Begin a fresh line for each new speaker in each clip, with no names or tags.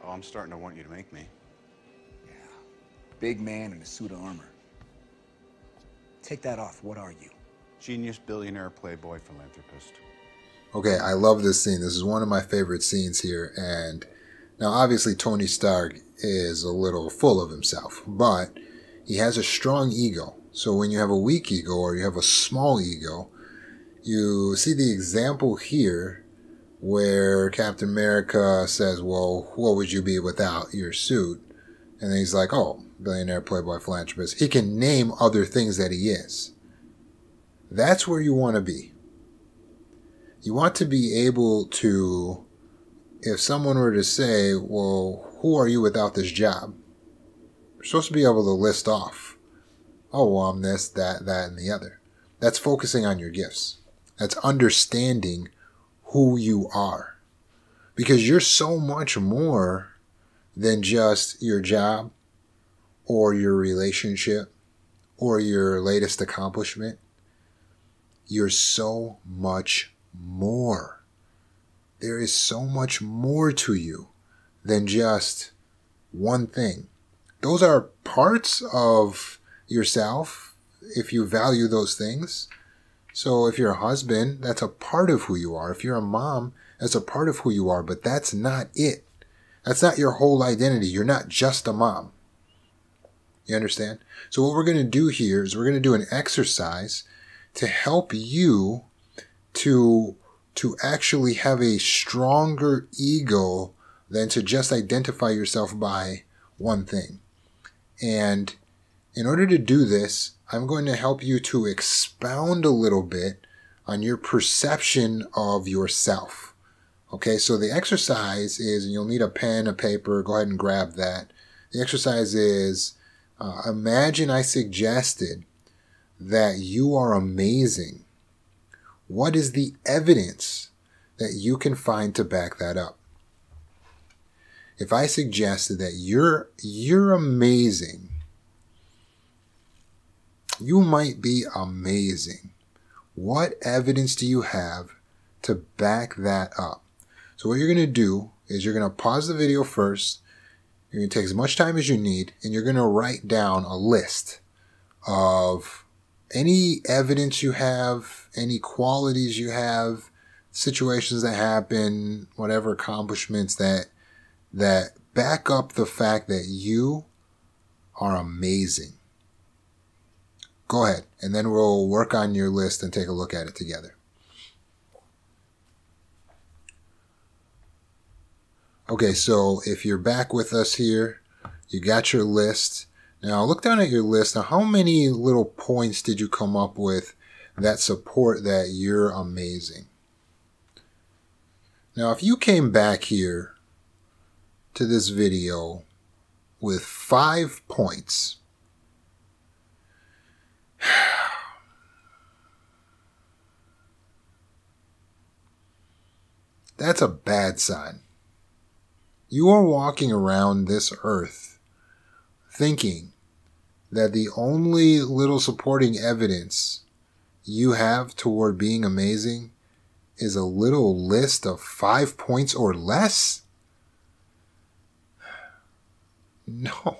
Oh, I'm starting to want you to make me.
Yeah. Big man in a suit of armor. Take that off. What are you?
Genius, billionaire, playboy, philanthropist.
Okay, I love this scene. This is one of my favorite scenes here. And now, obviously, Tony Stark is a little full of himself, but he has a strong ego. So when you have a weak ego or you have a small ego, you see the example here where Captain America says, well, what would you be without your suit? And then he's like, oh, billionaire, playboy, philanthropist. He can name other things that he is. That's where you want to be. You want to be able to, if someone were to say, well, who are you without this job? You're supposed to be able to list off, oh, well, I'm this, that, and the other. That's focusing on your gifts. That's understanding who you are. Because you're so much more than just your job or your relationship or your latest accomplishment. You're so much more. There is so much more to you than just one thing. Those are parts of yourself if you value those things. So if you're a husband, that's a part of who you are. If you're a mom, that's a part of who you are, but that's not it. That's not your whole identity. You're not just a mom. You understand? So what we're going to do here is we're going to do an exercise to help you to actually have a stronger ego than to just identify yourself by one thing. And in order to do this, I'm going to help you to expound a little bit on your perception of yourself. Okay, so the exercise is, and you'll need a pen, a paper, go ahead and grab that. The exercise is, imagine I suggested that you are amazing. What is the evidence that you can find to back that up? If I suggested that you're amazing, you might be amazing. What evidence do you have to back that up? So what you're going to do is you're going to pause the video first. You're going to take as much time as you need, and you're going to write down a list of any evidence you have, any qualities you have, situations that happen, whatever accomplishments that back up the fact that you are amazing. Go ahead, and then we'll work on your list and take a look at it together. Okay, so if you're back with us here, you got your list. Now look down at your list. Now how many little points did you come up with that support that you're amazing? Now if you came back here to this video with 5 points, that's a bad sign. You are walking around this earth thinking that the only little supporting evidence you have toward being amazing is a little list of 5 points or less? No.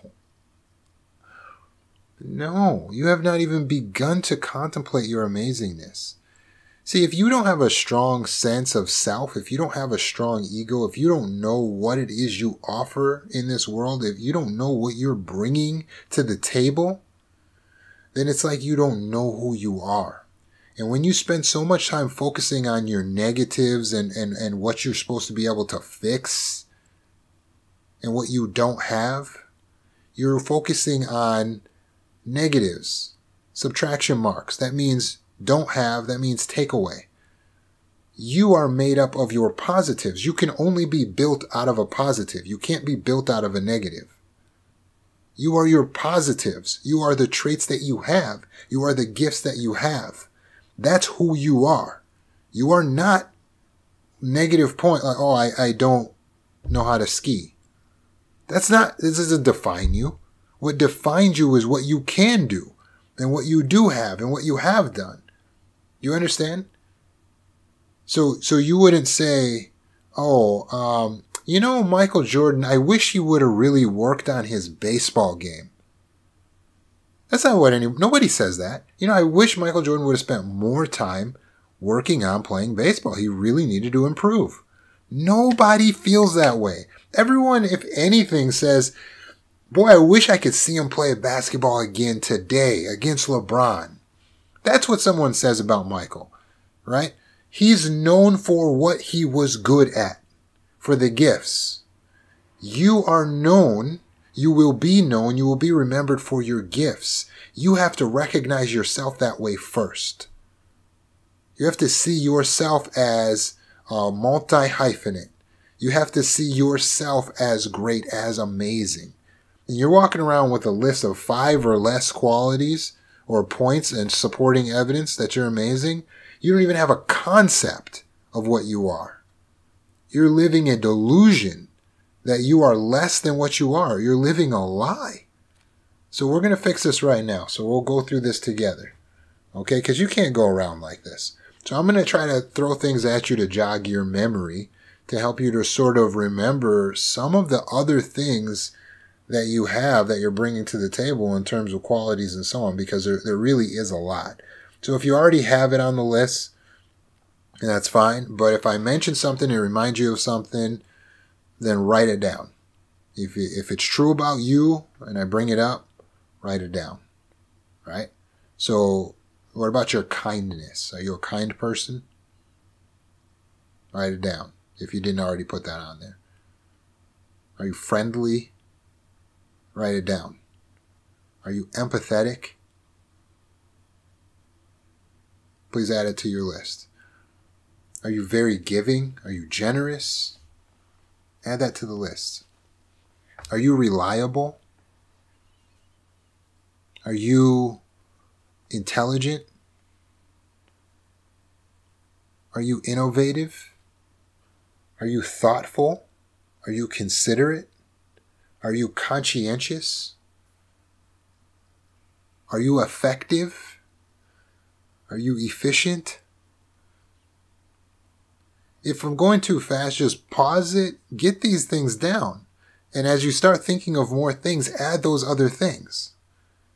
No, you have not even begun to contemplate your amazingness. See, if you don't have a strong sense of self, if you don't have a strong ego, if you don't know what it is you offer in this world, if you don't know what you're bringing to the table, then it's like you don't know who you are. And when you spend so much time focusing on your negatives and what you're supposed to be able to fix and what you don't have, you're focusing on negatives, subtraction marks. That means don't have, that means take away. You are made up of your positives. You can only be built out of a positive. You can't be built out of a negative. You are your positives. You are the traits that you have. You are the gifts that you have. That's who you are. You are not negative point, like, oh, I don't know how to ski. This doesn't define you. What defines you is what you can do and what you do have and what you have done. You understand? So you wouldn't say, oh, You know, Michael Jordan, I wish he would have really worked on his baseball game. That's not what nobody says that. You know, I wish Michael Jordan would have spent more time working on playing baseball. He really needed to improve. Nobody feels that way. Everyone, if anything, says, boy, I wish I could see him play basketball again today against LeBron. That's what someone says about Michael, right? He's known for what he was good at, for the gifts. You are known, you will be known, you will be remembered for your gifts. You have to recognize yourself that way first. You have to see yourself as multi-hyphenate. You have to see yourself as great, as amazing. And you're walking around with a list of 5 or less qualities or points and supporting evidence that you're amazing. You don't even have a concept of what you are. You're living a delusion that you are less than what you are. You're living a lie. So we're going to fix this right now. So we'll go through this together. Okay? Because you can't go around like this. So I'm going to try to throw things at you to jog your memory, to help you to sort of remember some of the other things that you have that you're bringing to the table in terms of qualities and so on, because there really is a lot. So if you already have it on the list, that's fine. But if I mention something and remind you of something, then write it down. If it's true about you and I bring it up, write it down. Right? So what about your kindness? Are you a kind person? Write it down if you didn't already put that on there. Are you friendly? Write it down. Are you empathetic? Please add it to your list. Are you very giving? Are you generous? Add that to the list. Are you reliable? Are you intelligent? Are you innovative? Are you thoughtful? Are you considerate? Are you conscientious? Are you effective? Are you efficient? If I'm going too fast, just pause it, get these things down. And as you start thinking of more things, add those other things.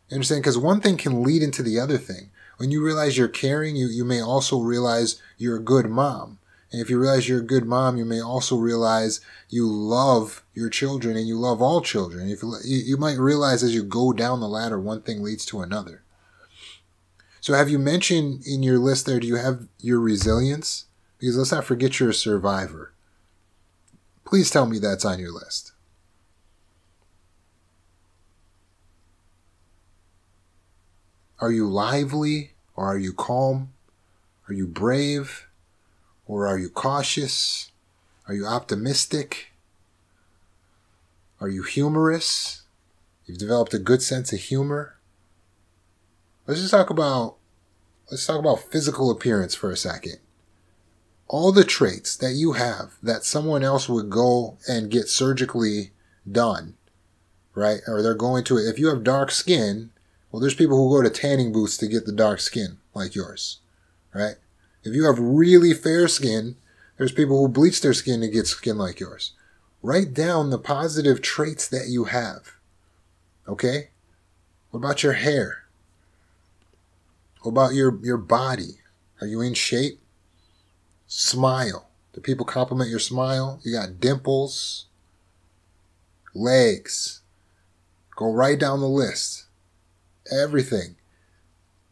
You understand? Because one thing can lead into the other thing. When you realize you're caring, you may also realize you're a good mom. And if you realize you're a good mom, you may also realize you love your children and you love all children. If you might realize as you go down the ladder, one thing leads to another. So have you mentioned in your list there, do you have your resilience? Because let's not forget you're a survivor. Please tell me that's on your list. Are you lively or are you calm? Are you brave or are you cautious? Are you optimistic? Are you humorous? You've developed a good sense of humor. Let's talk about physical appearance for a second. All the traits that you have that someone else would go and get surgically done, right? Or they're going to, if you have dark skin, well, there's people who go to tanning booths to get the dark skin like yours, right? If you have really fair skin, there's people who bleach their skin to get skin like yours. Write down the positive traits that you have, okay? What about your hair? What about your body? Are you in shape? Smile. Do people compliment your smile? You got dimples, legs. Go right down the list. Everything.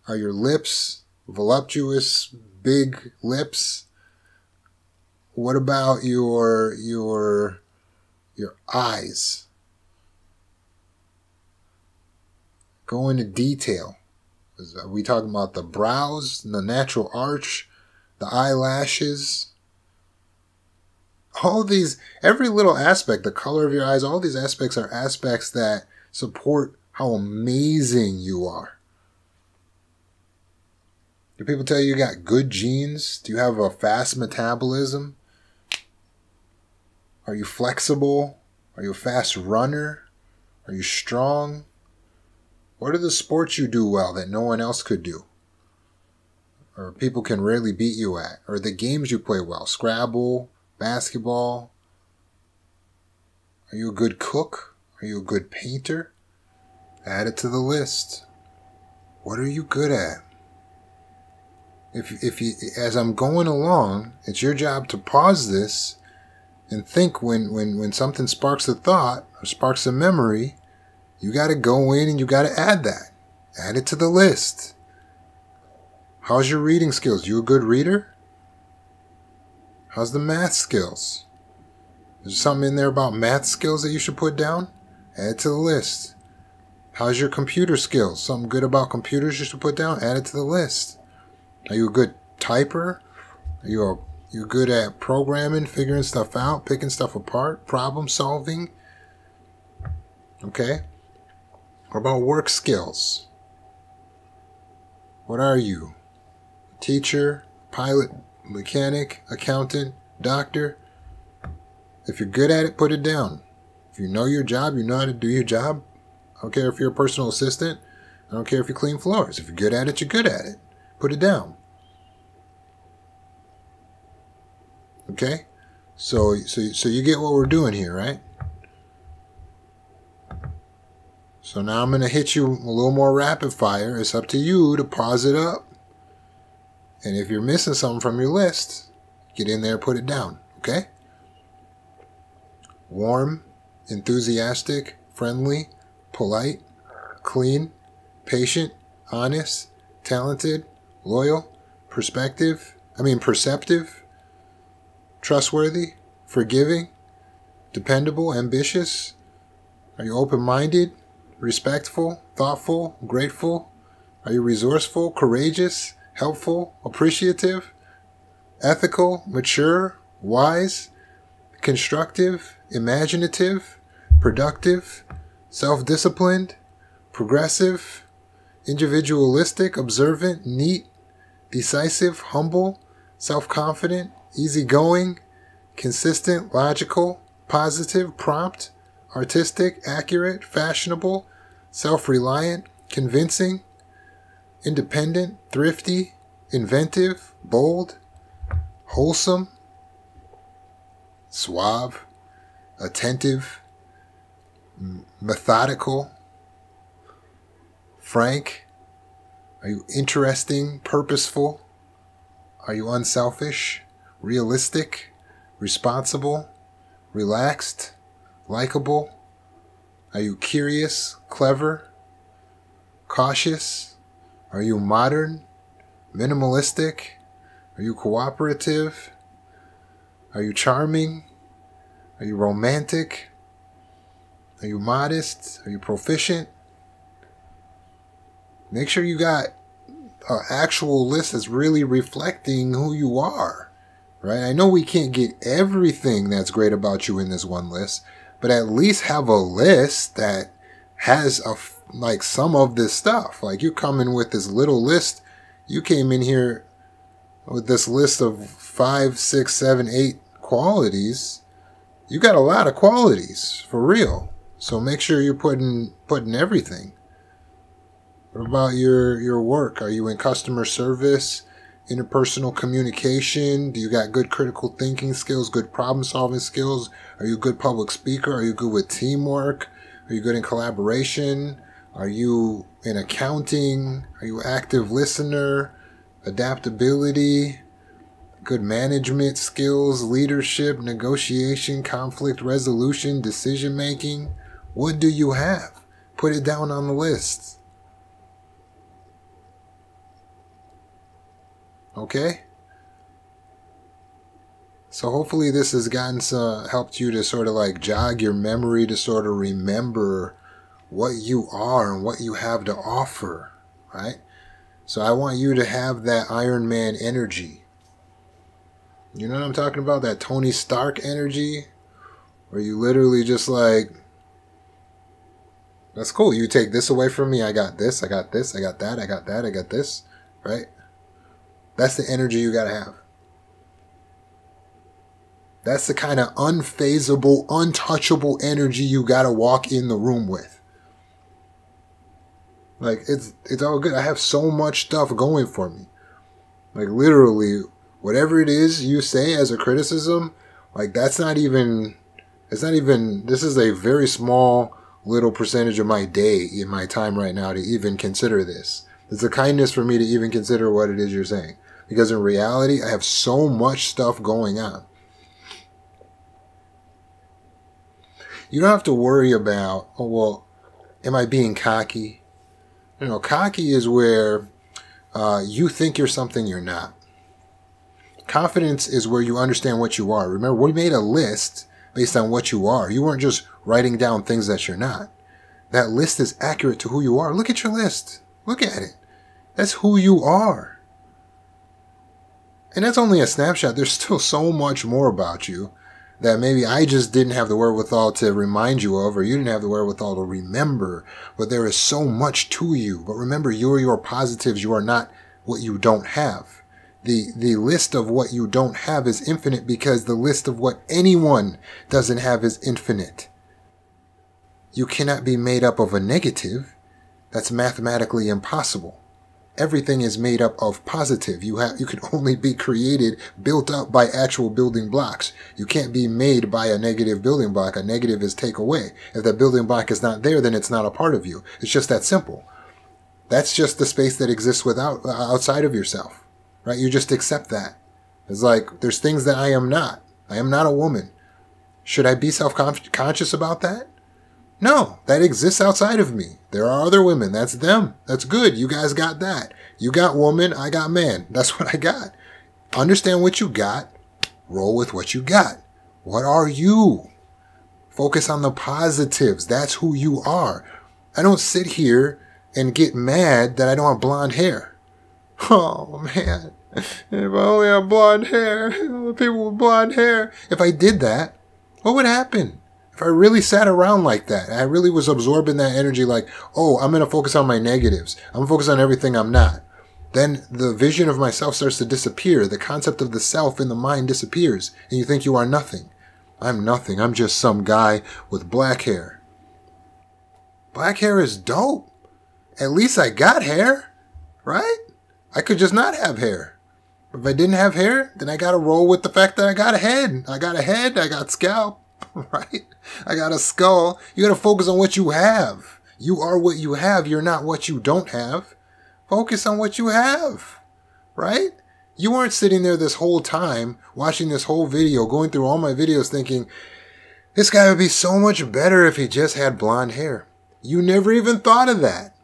Are your lips voluptuous, big lips? What about your eyes? Go into detail. Are we talking about the brows, the natural arch, the eyelashes? All these, every little aspect, the color of your eyes, all these aspects are aspects that support how amazing you are. Do people tell you got good genes? Do you have a fast metabolism? Are you flexible? Are you a fast runner? Are you strong? What are the sports you do well that no one else could do? Or people can rarely beat you at? Or the games you play well? Scrabble, basketball, Are you a good cook? Are you a good painter? Add it to the list. What are you good at? If you, as I'm going along, it's your job to pause this and think when something sparks a thought or sparks a memory, you got to go in and you got to add that. Add it to the list. How's your reading skills? You a good reader? How's the math skills? Is there something in there about math skills that you should put down? Add it to the list. How's your computer skills? Something good about computers you should put down? Add it to the list. Are you a good typer? Are you good at programming, figuring stuff out, picking stuff apart, problem solving? Okay. What about work skills? What are you? Teacher, pilot, mechanic, accountant, doctor? If you're good at it, put it down. If you know your job, you know how to do your job. I don't care if you're a personal assistant. I don't care if you clean floors. If you're good at it, you're good at it. Put it down. Okay? So you get what we're doing here, right? So now I'm going to hit you a little more rapid fire. It's up to you to pause it up. And if you're missing something from your list, get in there, put it down. Okay? Warm, enthusiastic, friendly, polite, clean, patient, honest, talented, loyal, perceptive, trustworthy, forgiving, dependable, ambitious. Are you open-minded, respectful, thoughtful, grateful? Are you resourceful, courageous, helpful, appreciative, ethical, mature, wise, constructive, imaginative, productive, self-disciplined, progressive, individualistic, observant, neat, decisive, humble, self-confident, easygoing, consistent, logical, positive, prompt, artistic, accurate, fashionable, self-reliant, convincing, independent, thrifty, inventive, bold, wholesome, suave, attentive, methodical, frank? Are you interesting, purposeful? Are you unselfish, realistic, responsible, relaxed, likable? Are you curious, clever, cautious? Are you modern, minimalistic? Are you cooperative? Are you charming? Are you romantic? Are you modest? Are you proficient? Make sure you got an actual list that's really reflecting who you are, right? I know we can't get everything that's great about you in this one list, but at least have a list that has like some of this stuff. Like you come in with this little list. You came in here with this list of 5, 6, 7, 8 qualities. You got a lot of qualities for real. So make sure you're putting everything. What about your work? Are you in customer service, interpersonal communication? Do you got good critical thinking skills, good problem solving skills? Are you a good public speaker? Are you good with teamwork? Are you good in collaboration? Are you in accounting? Are you an active listener? Adaptability? Good management skills, leadership, negotiation, conflict resolution, decision making? What do you have? Put it down on the list. Okay? So hopefully this has helped you to sort of like jog your memory to sort of remember what you are and what you have to offer, right? So I want you to have that Iron Man energy. You know what I'm talking about? That Tony Stark energy, where you literally just like, that's cool. You take this away from me. I got this. I got this. I got that. I got that. I got this. Right? That's the energy you got to have. That's the kind of unfazable, untouchable energy you got to walk in the room with. Like, it's all good. I have so much stuff going for me. Like, literally, whatever it is you say as a criticism, like, that's not even It's not even, this is a very small little percentage of my day in my time right now to even consider this. It's a kindness for me to even consider what it is you're saying. Because in reality, I have so much stuff going on. You don't have to worry about, oh, well, am I being cocky? Cocky is where you think you're something you're not. Confidence is where you understand what you are. Remember, we made a list based on what you are. You weren't just writing down things that you're not. That list is accurate to who you are. Look at your list. Look at it. That's who you are. And that's only a snapshot. There's still so much more about you that maybe I just didn't have the wherewithal to remind you of, or you didn't have the wherewithal to remember. But there is so much to you. But remember, you are your positives. You are not what you don't have. The list of what you don't have is infinite because the list of what anyone doesn't have is infinite. You cannot be made up of a negative. That's mathematically impossible. Everything is made up of positive. You can only be created, built up by actual building blocks. You can't be made by a negative building block. A negative is take away. If that building block is not there, then it's not a part of you. It's just that simple. That's just the space that exists outside of yourself. Right? You just accept that. It's like, there's things that I am not. I am not a woman. Should I be self-conscious about that? No, that exists outside of me. There are other women. That's them. That's good. You guys got that. You got woman. I got man. That's what I got. Understand what you got. Roll with what you got. What are you? Focus on the positives. That's who you are. I don't sit here and get mad that I don't have blonde hair. Oh, man. If I only had blonde hair, people with blonde hair. If I did that, what would happen? If I really sat around like that, I really was absorbing that energy like, oh, I'm going to focus on my negatives. I'm going to focus on everything I'm not. Then the vision of myself starts to disappear. The concept of the self in the mind disappears. And you think you are nothing. I'm nothing. I'm just some guy with black hair. Black hair is dope. At least I got hair, right? I could just not have hair. If I didn't have hair, then I got to roll with the fact that I got a head. I got scalp, right? I got a skull. You got to focus on what you have. You are what you have. You're not what you don't have. Focus on what you have, right? You weren't sitting there this whole time watching this whole video, going through all my videos thinking, this guy would be so much better if he just had blonde hair. You never even thought of that.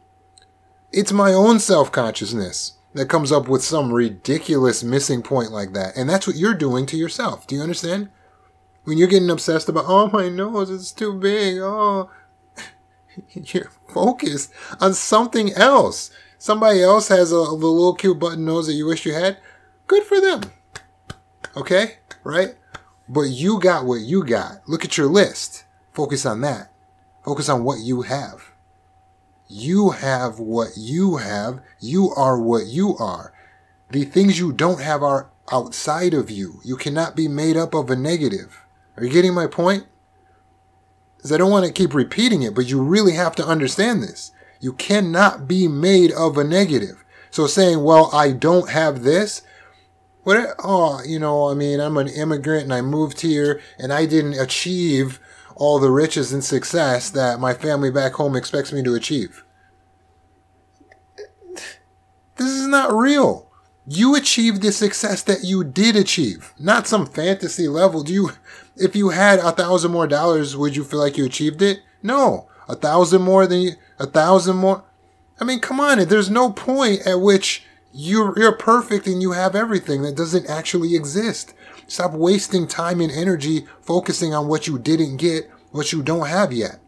It's my own self-consciousness that comes up with some ridiculous missing point like that. And that's what you're doing to yourself. Do you understand? When you're getting obsessed about, oh, my nose is too big. Oh, you're focused on something else. Somebody else has a little cute button nose that you wish you had. Good for them. Okay? Right? But you got what you got. Look at your list. Focus on that. Focus on what you have. You have what you have. You are what you are. The things you don't have are outside of you. You cannot be made up of a negative. Are you getting my point? Because I don't want to keep repeating it, but you really have to understand this. You cannot be made of a negative. So saying, well, I don't have this. I'm an immigrant and I moved here and I didn't achieve all the riches and success that my family back home expects me to achieve. This is not real. You achieved the success that you did achieve, not some fantasy level. If you had $1,000 more, would you feel like you achieved it? No. 1,000 more than 1,000 more. I mean, come on. There's no point at which you're perfect and you have everything that doesn't actually exist. Stop wasting time and energy focusing on what you didn't get, what you don't have yet.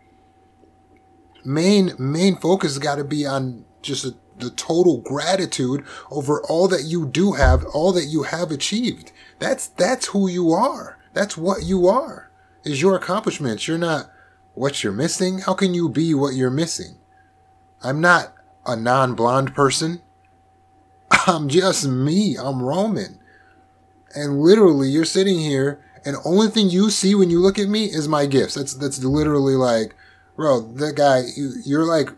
Main focus has got to be on just the total gratitude over all that you do have, all that you have achieved. That's who you are. That's what you are, is your accomplishments. You're not what you're missing. How can you be what you're missing? I'm not a non-blonde person. I'm just me. I'm Roman. And literally, you're sitting here, and the only thing you see when you look at me is my gifts. That's literally like, bro, that guy, you're like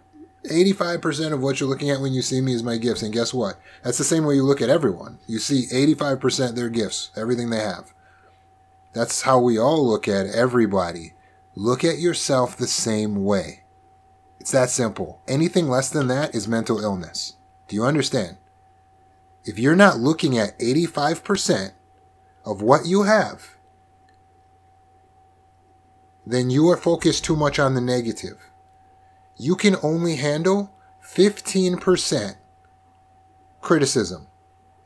85% of what you're looking at when you see me is my gifts. And guess what? That's the same way you look at everyone. You see 85% their gifts, everything they have. That's how we all look at everybody. Look at yourself the same way. It's that simple. Anything less than that is mental illness. Do you understand? If you're not looking at 85% of what you have, then you are focused too much on the negative. You can only handle 15% criticism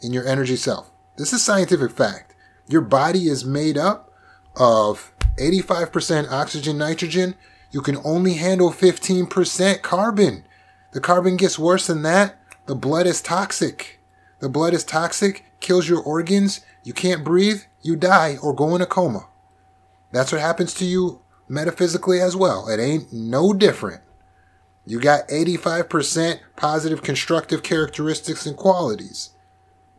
in your energy self. This is scientific fact. Your body is made up of 85% oxygen, nitrogen. You can only handle 15% carbon. The carbon gets worse than that. The blood is toxic. The blood is toxic, kills your organs. You can't breathe, you die or go in a coma. That's what happens to you metaphysically as well. It ain't no different. You got 85% positive constructive characteristics and qualities.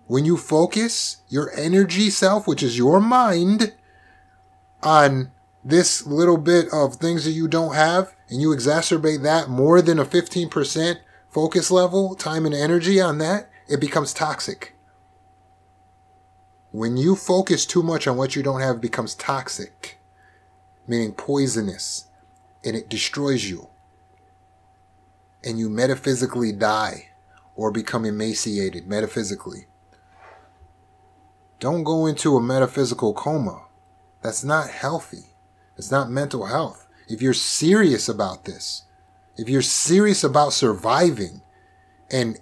When you focus your energy self, which is your mind, on this little bit of things that you don't have, and you exacerbate that more than a 15% focus level, time and energy on that, it becomes toxic. When you focus too much on what you don't have, it becomes toxic, meaning poisonous, and it destroys you. And you metaphysically die or become emaciated metaphysically. Don't go into a metaphysical coma. That's not healthy. It's not mental health. If you're serious about this, if you're serious about surviving and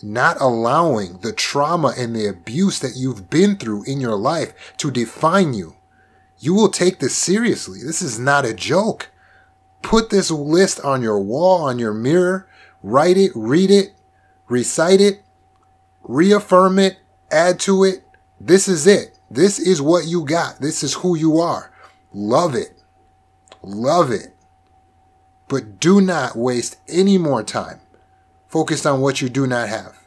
not allowing the trauma and the abuse that you've been through in your life to define you, you will take this seriously. This is not a joke. Put this list on your wall, on your mirror, write it, read it, recite it, reaffirm it, add to it. This is it. This is what you got. This is who you are. Love it. Love it. But do not waste any more time focused on what you do not have.